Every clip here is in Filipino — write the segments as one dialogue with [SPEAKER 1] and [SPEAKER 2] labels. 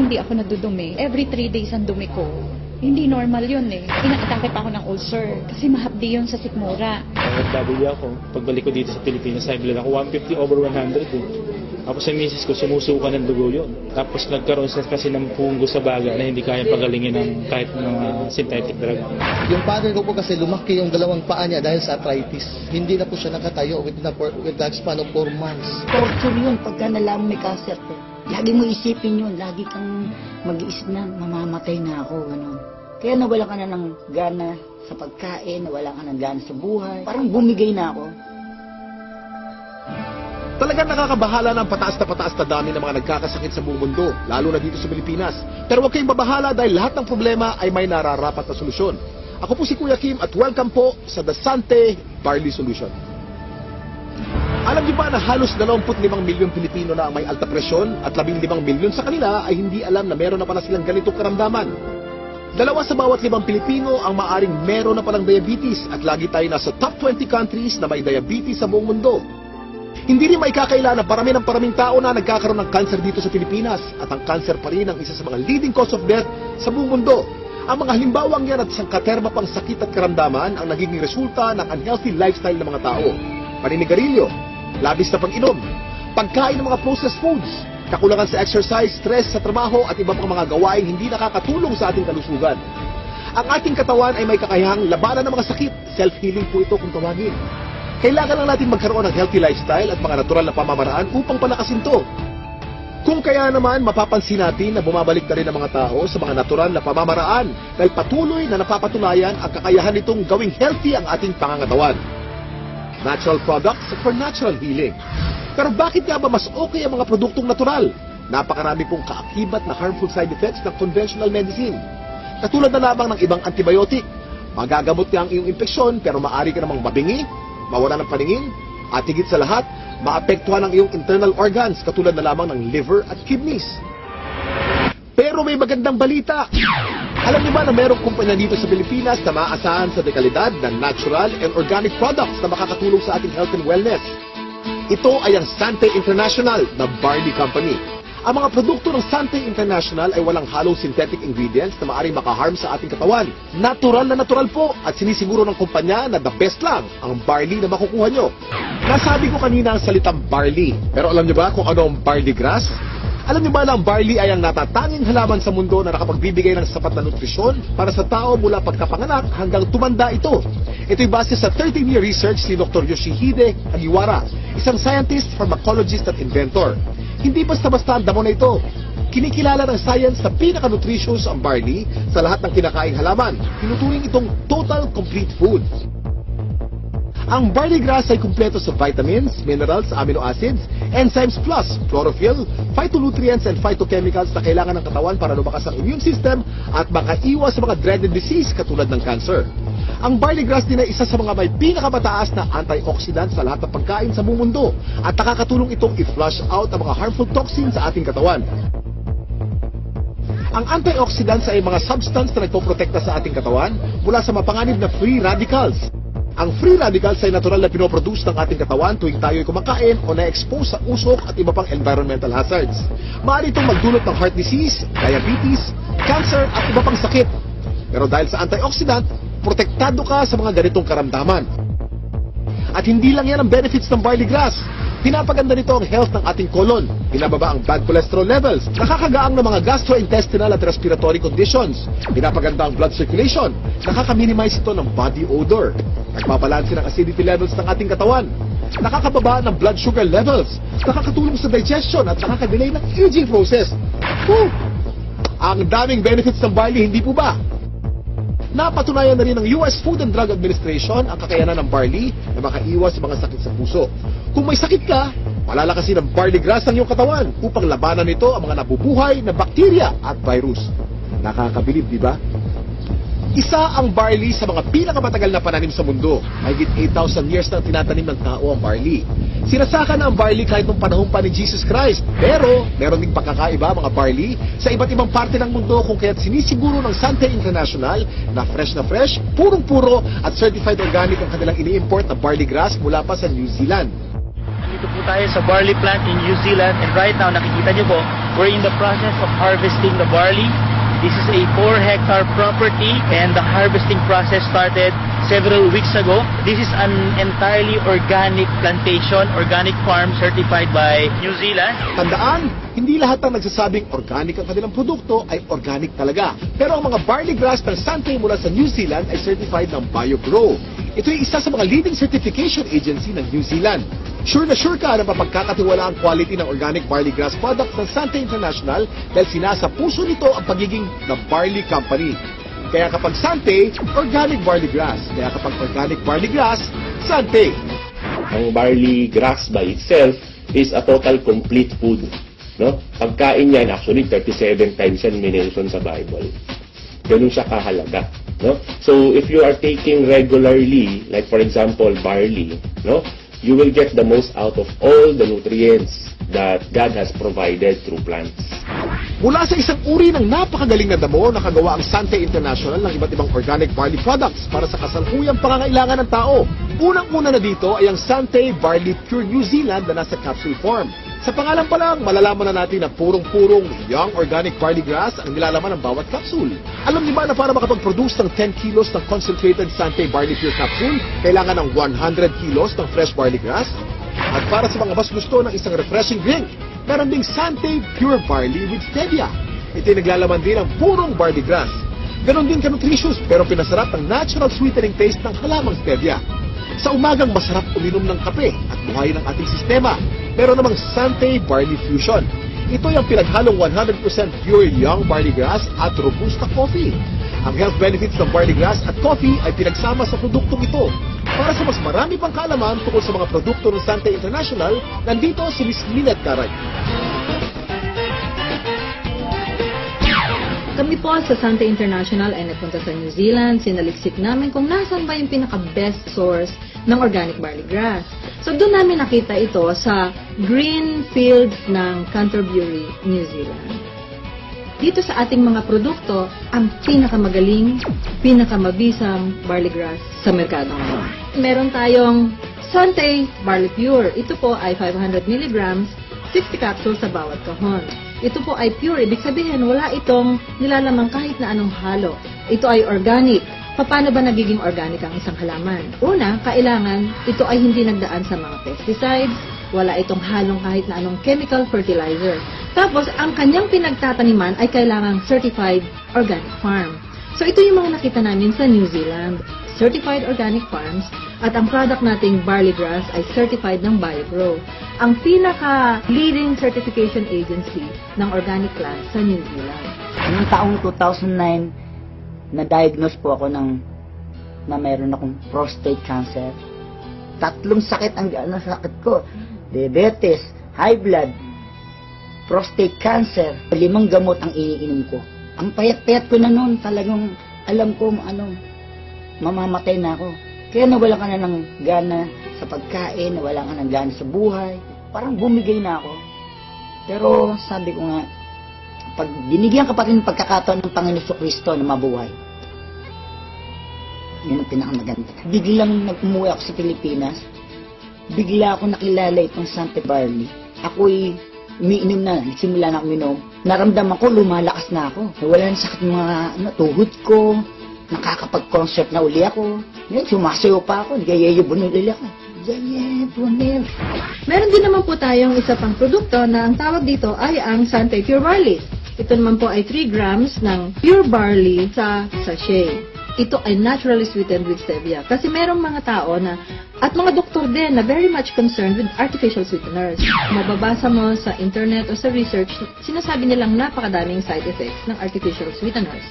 [SPEAKER 1] hindi ako nadudumi. Every 3 days ang dumi ko. Hindi normal yun eh. Inatake pa ako ng ulcer kasi mahapdi yun sa sikmura.
[SPEAKER 2] OFW ako. Pagbalik ko dito sa Pilipinas, high blood ako 150 over 100 eh. Tapos sa misis ko, sumusuka ng dugo yun. Tapos nagkaroon siya kasi ng fungo sa baga na hindi kaya pagalingin ng kahit mga synthetic drug.
[SPEAKER 3] Yung father ko po kasi lumaki yung dalawang paa niya dahil sa arthritis. Hindi na po siya nakatayo with the span of 4 months.
[SPEAKER 4] Torture yun pagka nalaman may cancer ko. Lagi mo isipin yun, lagi kang mag-iisip na mamamatay na ako, gano'n. Kaya nawala ka na ng gana sa pagkain, nawala ka ng gana sa buhay. Parang bumigay na ako.
[SPEAKER 5] Talagang nakakabahala ng pataas na dami ng mga nagkakasakit sa buong mundo, lalo na dito sa Pilipinas. Pero huwag kayong babahala dahil lahat ng problema ay may nararapat na solusyon. Ako po si Kuya Kim at welcome po sa The Sante Barley Solution. Alam niyo ba na halos 25 milyong Pilipino na ang may alta presyon at 15 milyon sa kanila ay hindi alam na meron na pala silang ganitong karamdaman? 2 sa bawat 5 Pilipino ang maaring meron na palang diabetes at lagi tayo nasa top 20 countries na may diabetes sa buong mundo. Hindi rin maikakaila na paraming tao na nagkakaroon ng cancer dito sa Pilipinas at ang cancer pa rin ang isa sa mga leading cause of death sa buong mundo. Ang mga halimbawang yan at sangkaterma pang sakit at karamdaman ang nagiging resulta ng unhealthy lifestyle ng mga tao. Paninigarilyo, labis na pag-inom, pagkain ng mga processed foods, kakulangan sa exercise, stress sa trabaho at iba pang mga gawain hindi nakakatulong sa ating kalusugan. Ang ating katawan ay may kakayahang labanan ng mga sakit. Self-healing po ito kung tawagin. Kailangan lang natin magkaroon ng healthy lifestyle at mga natural na pamamaraan upang palakasin ito. Kung kaya naman, mapapansin natin na bumabalik na rin ang mga tao sa mga natural na pamamaraan dahil patuloy na napapatunayan ang kakayahan nitong gawing healthy ang ating pangangatawan. Natural products for natural healing. Pero bakit nga ba mas okay ang mga produktong natural? Napakarami pong kaakibat na harmful side effects ng conventional medicine. Katulad na lamang ng ibang antibiotic. Magagamot nga ang iyong impeksyon pero maaari ka namang mabingi, mawala ng paningin, at higit sa lahat, maapektuhan ang iyong internal organs katulad na lamang ng liver at kidneys. Pero may magandang balita. Alam niyo ba na mayroong kumpanya dito sa Pilipinas na maaasahan sa dekalidad ng natural and organic products na makakatulong sa ating health and wellness? Ito ay ang Sante International na barley company. Ang mga produkto ng Sante International ay walang halong synthetic ingredients na maaaring makaharm sa ating katawan. Natural na natural po at sinisiguro ng kumpanya na the best lang ang barley na makukuha nyo. Nasabi ko kanina ang salitang barley. Pero alam nyo ba kung ano ang barley grass? Alam niyo ba na ang barley ay ang natatanging halaman sa mundo na nakapagbibigay ng sapat na nutrisyon para sa tao mula pagkapanganak hanggang tumanda ito? Ito'y base sa 13-year research ni Dr. Yoshihide Hagiwara, isang scientist, pharmacologist at inventor. Hindi basta-basta ang damo na ito. Kinikilala ng science na pinaka-nutritious ang barley sa lahat ng kinakaing halaman. Tinuturing itong total complete food. Ang barley grass ay kumpleto sa vitamins, minerals, amino acids, enzymes plus chlorophyll, phytonutrients and phytochemicals na kailangan ng katawan para lumakas ang immune system at makaiwas sa mga dreaded disease katulad ng cancer. Ang barley grass din ay isa sa mga may pinakamataas na antioxidant sa lahat ng pagkain sa buong mundo at nakakatulong itong i-flush out ang mga harmful toxins sa ating katawan. Ang antioxidants ay mga substance na nagpoprotekta sa ating katawan mula sa mapanganib na free radicals. Ang free radicals ay natural na pinoproduce ng ating katawan tuwing tayo ay kumakain o na-expose sa usok at iba pang environmental hazards. Maaari itong magdulot ng heart disease, diabetes, cancer at iba pang sakit. Pero dahil sa antioxidant, protektado ka sa mga ganitong karamdaman. At hindi lang yan ang benefits ng barley grass. Pinapaganda nito ang health ng ating colon, binababa ang bad cholesterol levels, nakakagaang ng mga gastrointestinal at respiratory conditions, pinapaganda ang blood circulation, nakaka-minimize ito ng body odor, nagbabalanse ng acidity levels ng ating katawan, nakakababa ng blood sugar levels, nakakatulong sa digestion at nakaka-delay ng aging process. Woo! Ang daming benefits ng barley, hindi po ba? Napatunayan na rin ng US Food and Drug Administration ang kakayanan ng barley na makaiwas sa mga sakit sa puso. Kung may sakit ka, palalakasin ng barley grass ang iyong katawan upang labanan nito ang mga nabubuhay na bakterya at virus. Nakakabilib, di ba? Isa ang barley sa mga pinakamatagal na pananim sa mundo. Mahigit 8,000 years na tinatanim ng tao ang barley. Sinasaka na ang barley kahit nung panahon pa ni Jesus Christ. Pero, meron ding pagkakaiba mga barley sa iba't ibang parte ng mundo kung kaya't sinisiguro ng Sante International na fresh, purong-puro at certified organic ang kanilang ini-import na barley grass mula pa sa New Zealand.
[SPEAKER 6] Dito po tayo sa barley plant in New Zealand and right now nakikita niyo po We're in the process of harvesting the barley. This is a 4-hectare property and the harvesting process started several weeks ago. This is an entirely organic plantation, organic farm certified by New Zealand.
[SPEAKER 5] Tandaan, hindi lahat ng nagsasabing organic ang kanilang produkto ay organic talaga. Pero ang mga barley grass ng Sante mula sa New Zealand ay certified ng BioGrow. Ito ay isa sa mga leading certification agency ng New Zealand. Sure na sure ka na mapagkakatiwala ang quality ng organic barley grass products ng Sante International dahil sinasa puso nito ang pagiging The Barley Company. Kaya kapag Sante, organic barley grass. Kaya kapag organic barley grass, Sante.
[SPEAKER 7] Ang barley grass by itself is a total complete food. No? Pagkain yan, actually 37 times yan minention sa Bible. Ganun siya kahalaga. No? So if you are taking regularly, like for example barley, no, you will get the most out of all the nutrients that God has provided through plants.
[SPEAKER 5] Mula sa isang uri ng napakagaling na damo, nakagawa ang Sante International ng iba't ibang organic barley products para sa kasalukuyang pangangailangan ng tao. Unang-una na dito ay ang Sante Barley Pure New Zealand na nasa capsule form. Sa pangalan pa lang, malalaman na natin na purong-purong young organic barley grass ang nilalaman ng bawat capsule. Alam niyo ba na para makapag-produce ng 10 kilos ng concentrated Sante Barley Pure capsule, kailangan ng 100 kilos ng fresh barley grass? At para sa mga mas gusto ng isang refreshing drink, meron ding Sante Pure Barley with Stevia. Ito'y naglalaman din ng purong barley grass. Ganon din ka-nutritious pero pinasarap ng natural sweetening taste ng halamang Stevia. Sa umagang masarap uminom ng kape at buhayin ang ating sistema. Meron namang Sante Barley Fusion. Ito'y ang pinaghalong 100% pure young barley grass at robusta coffee. Ang health benefits ng barley grass at coffee ay pinagsama sa produktong ito. Para sa mas marami pang kaalaman tungkol sa mga produkto ng Sante International, nandito si Ms. Lynette Caray.
[SPEAKER 8] Kami po sa Sante International ay nagpunta sa New Zealand. Sinaliksik namin kung nasan ba yung pinaka-best source ng organic barley grass. So doon namin nakita ito sa green fields ng Canterbury, New Zealand. Dito sa ating mga produkto, ang pinakamagaling, pinakamabisang barley grass sa merkado ngayon. Meron tayong Sante Barley Pure. Ito po ay 500 mg, 60 capsules sa bawat kahon. Ito po ay pure, ibig sabihin wala itong nilalamang kahit na anong halo. Ito ay organic. Paano ba nagiging organic ang isang halaman? Una, kailangan ito ay hindi nagdaan sa mga pesticides, wala itong halong kahit na anong chemical fertilizer. Tapos, ang kanyang pinagtataniman ay kailangang certified organic farm. So, ito yung mga nakita namin sa New Zealand. Certified organic farms at ang product nating barley grass ay certified ng BioGrow. Ang pinaka-leading certification agency ng organic plants sa New Zealand.
[SPEAKER 4] Noong taong 2009, na-diagnose po ako na mayroon akong prostate cancer. 3 sakit ang sakit ko. Diabetes, high blood, prostate cancer. 5 gamot ang iniinom ko. Ang payat-payat ko na noon, talagang alam ko mamamatay na ako. Kaya nawalan ka na ng gana sa pagkain, nawalan ka ng gana sa buhay. Parang bumigay na ako. Pero sabi ko nga, pag binigyan ka pa rin ng pagkakataon ng Panginoon Kristo na mabuhay, yun ang pinakamaganda. Biglang nag-umuwi ako sa Pilipinas, bigla ako nakilala itong Sante Barley. Ako'y umiinom na, nagsimula na uminom. Naramdaman ko, lumalakas na ako. Wala na sakit mga tuhod ko, nakakapag-concert na uli ako. Yan, sumasayo pa ako, nagayayabunil uli ako. Yayabunil.
[SPEAKER 8] Meron din naman po tayong isa pang produkto na ang tawag dito ay ang Sante Pure Barley. Ito naman po ay 3 grams ng pure barley sa sachet. Ito ay naturally sweetened with stevia. Kasi merong mga tao na, at mga doktor din na very much concerned with artificial sweeteners. Mababasa mo sa internet o sa research, sinasabi nilang napakadaming side effects ng artificial sweeteners.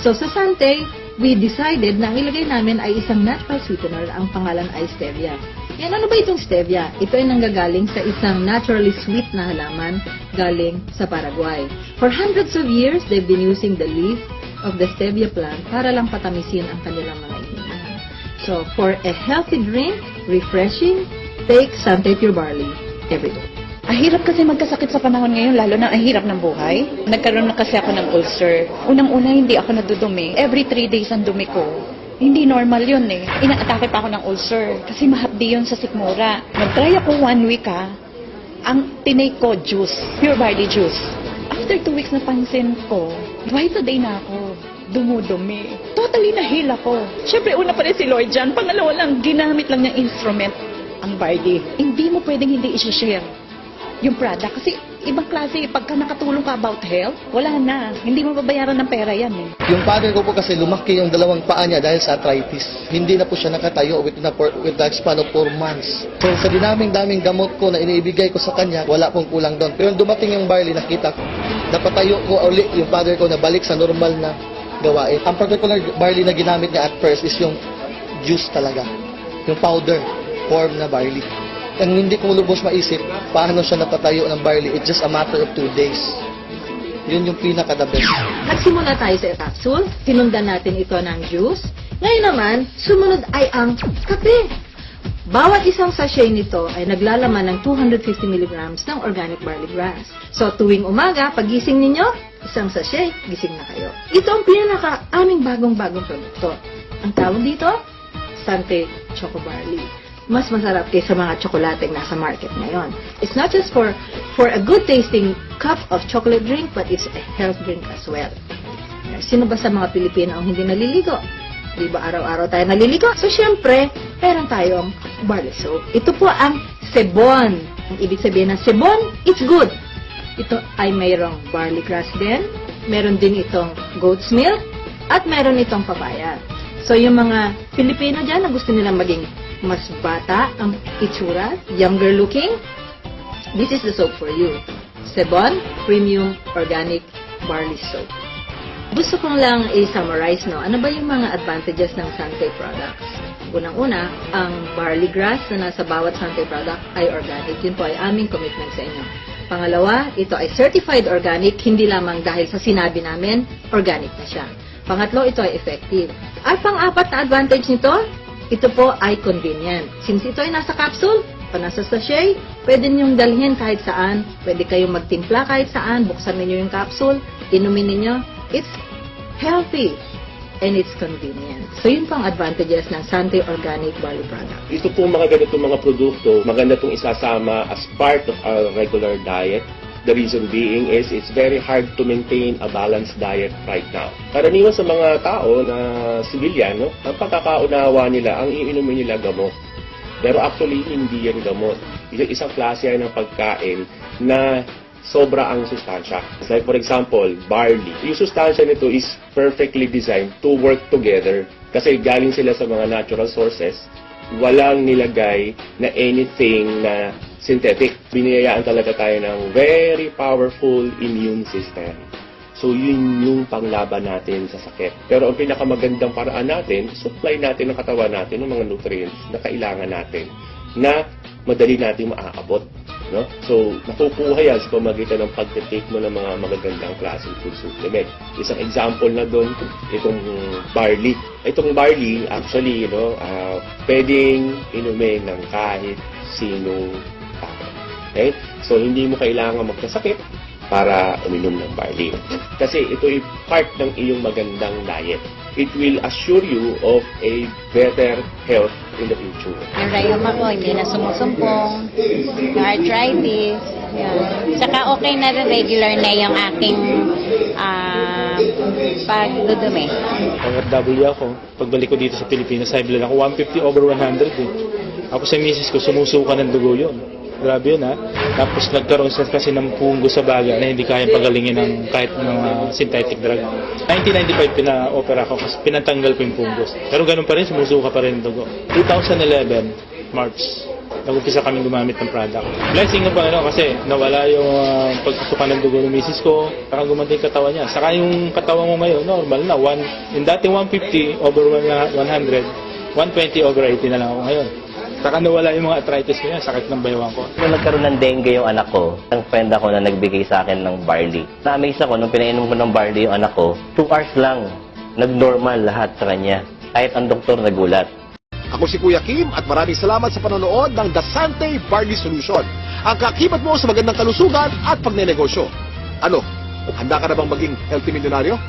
[SPEAKER 8] So sa Sante, we decided na ang ilagay namin ay isang natural sweetener, ang pangalan ay stevia. Yan, ano ba itong stevia? Ito ay nanggagaling sa isang naturally sweet na halaman galing sa Paraguay. For hundreds of years, they've been using the leaf of the stevia plant para lang patamisin ang kanilang mga iniinom. So, for a healthy drink, refreshing, take Sante Pure Barley every day.
[SPEAKER 1] Ang hirap kasi magkasakit sa panahon ngayon, lalo na ang hirap ng buhay. Nagkaroon na kasi ako ng ulcer. Unang-una, hindi ako nadudumi. Every 3 days ang dumi ko. Hindi normal yun eh. Inaatake pa ako ng ulcer kasi mahapdi yun sa sikmura. Nag-try ako 1 week Ang tinake ko, juice, pure barley juice. After 2 weeks napansin ko, twice a day na ako dumudumi. Totally nahil ako. Siyempre, una pa rin si Lloyd dyan. Pangalawa lang, ginamit lang niyang instrument ang Bardi. Hindi mo pwedeng hindi i-share yung product. Kasi ibang klase, pagka nakatulong ka about health, wala na. Hindi mo babayaran ng pera yan eh.
[SPEAKER 3] Yung father ko po kasi lumaki yung dalawang paa niya dahil sa arthritis. Hindi na po siya nakatayo with the span of 4 months. So sa daming gamot ko na iniibigay ko sa kanya, wala pong kulang doon. Pero dumating yung barley, nakita ko, napatayo ko uli yung father ko na balik sa normal na gawain. Ang particular barley na ginamit niya at first is yung juice talaga. Yung powder form na barley. Ang hindi ko lubos maisip, paano siya napatayo ng barley, it's just a matter of 2 days. Yun yung pinaka-the best.
[SPEAKER 8] Nagsimula tayo sa capsule, sinundan natin ito ng juice. Ngayon naman, sumunod ay ang kape. Bawat isang sachet nito ay naglalaman ng 250 mg ng organic barley grass. So tuwing umaga, pagising ninyo, isang sachet, gising na kayo. Ito ang pinaka-aming bagong-bagong produkto. Ang tawag dito, Sante Choco Barley. Mas masarap kaysa mga tsokolateng nasa market ngayon. It's not just for a good tasting cup of chocolate drink, but it's a health drink as well. Sino ba sa mga Pilipino ang hindi naliligo? Di ba araw-araw tayo naliligo? So syempre, meron tayong barley soap. Ito po ang sebon. Ang ibig sabihin ng sebon, it's good. Ito ay mayroong barley grass din, meron din itong goat's milk, at meron itong papaya. So yung mga Pilipino dyan na gusto nilang maging mas bata ang itsura, younger looking, this is the soap for you. Sebon Premium Organic Barley Soap. Gusto kong lang i-summarize, no? Ano ba yung mga advantages ng Sante products? Unang-una, ang barley grass na nasa bawat Sante product ay organic. Yun po ay aming commitment sa inyo. Pangalawa, ito ay certified organic, hindi lamang dahil sa sinabi namin, organic na siya. Pangatlo, ito ay effective. At pang-apat na advantage nito, ito po ay convenient. Since ito ay nasa capsule o nasa sachet, pwede niyong dalhin kahit saan. Pwede kayong magtimpla kahit saan. Buksan niyo yung capsule, inumin niyo. It's healthy and it's convenient. So yun pang advantages ng Sante Organic Barley Product.
[SPEAKER 7] Ito po mga ganitong mga produkto, maganda itong isasama as part of our regular diet. The reason being is it's very hard to maintain a balanced diet right now. Karaniwan sa mga tao na civilian, no, ang pagkakaunawa nila, ang iinumin nila gamot. Pero actually, hindi yan gamot. Isang klase yan ng pagkain na sobra ang sustansya. Like for example, barley. Yung sustansya nito is perfectly designed to work together. Kasi galing sila sa mga natural sources. Walang nilagay na anything na synthetic. Biniyayaan talaga tayo ng very powerful immune system. So, yun yung panglaban natin sa sakit. Pero ang pinakamagandang paraan natin, supply natin ng katawan natin ng mga nutrients na kailangan natin na madali natin maaabot. No? So, nakukuha yan sa pamagitan ng pag-take mo ng mga magagandang klaseng food supplement. Isang example na doon, itong barley. Itong barley, actually, pwedeng inumin ng kahit sinong tao. Okay? So, hindi mo kailangan magkasakit para uminom ng barley. Kasi ito ay part ng iyong magandang diet. It will assure you of a better health in the future.
[SPEAKER 9] Yung rayuma ko, hindi na sumusumpong. Yung arthritis. Yun. Saka okay na rin, regular na yung aking pagdudumi.
[SPEAKER 2] Pang-RW ako. Pagbalik ko dito sa Pilipinas, high blood ako. 150 over 100 eh. Ako sa misis ko, sumusuka ng dugo yun. Grabe yun ha. Tapos nagkaroon siya kasi ng punggo sa baga na hindi kayang pagalingin ng kahit mga synthetic drug. 1995 pina-opera ko kasi pinatanggal ko yung punggos. Pero ganun pa rin, sumusuka pa rin yung dugo. 2011, March, nag-umpisa kami gumamit ng product. Blessing pa kasi nawala yung pagsusuka ng dugo ng misis ko. Saka gumanda yung katawan niya. Saka yung katawan ko ngayon, normal na. Yung dati 150 over 100, 120 over 80 na lang ako ngayon. Saka nawala yung mga arthritis ko yan, sakit ng bayawan ko.
[SPEAKER 10] Nung nagkaroon ng dengue yung anak ko, ang friend ako na nagbigay sa akin ng barley. Na-amaze ako nung pinainom ko ng barley yung anak ko, 2 hours lang, nag-normal lahat sa kanya. Kahit ang doktor nagulat.
[SPEAKER 5] Ako si Kuya Kim at maraming salamat sa panonood ng The Sante Barley Solution. Ang kakibat mo sa magandang kalusugan at pagnenegosyo. Ano, handa ka na bang maging healthy milyonaryo?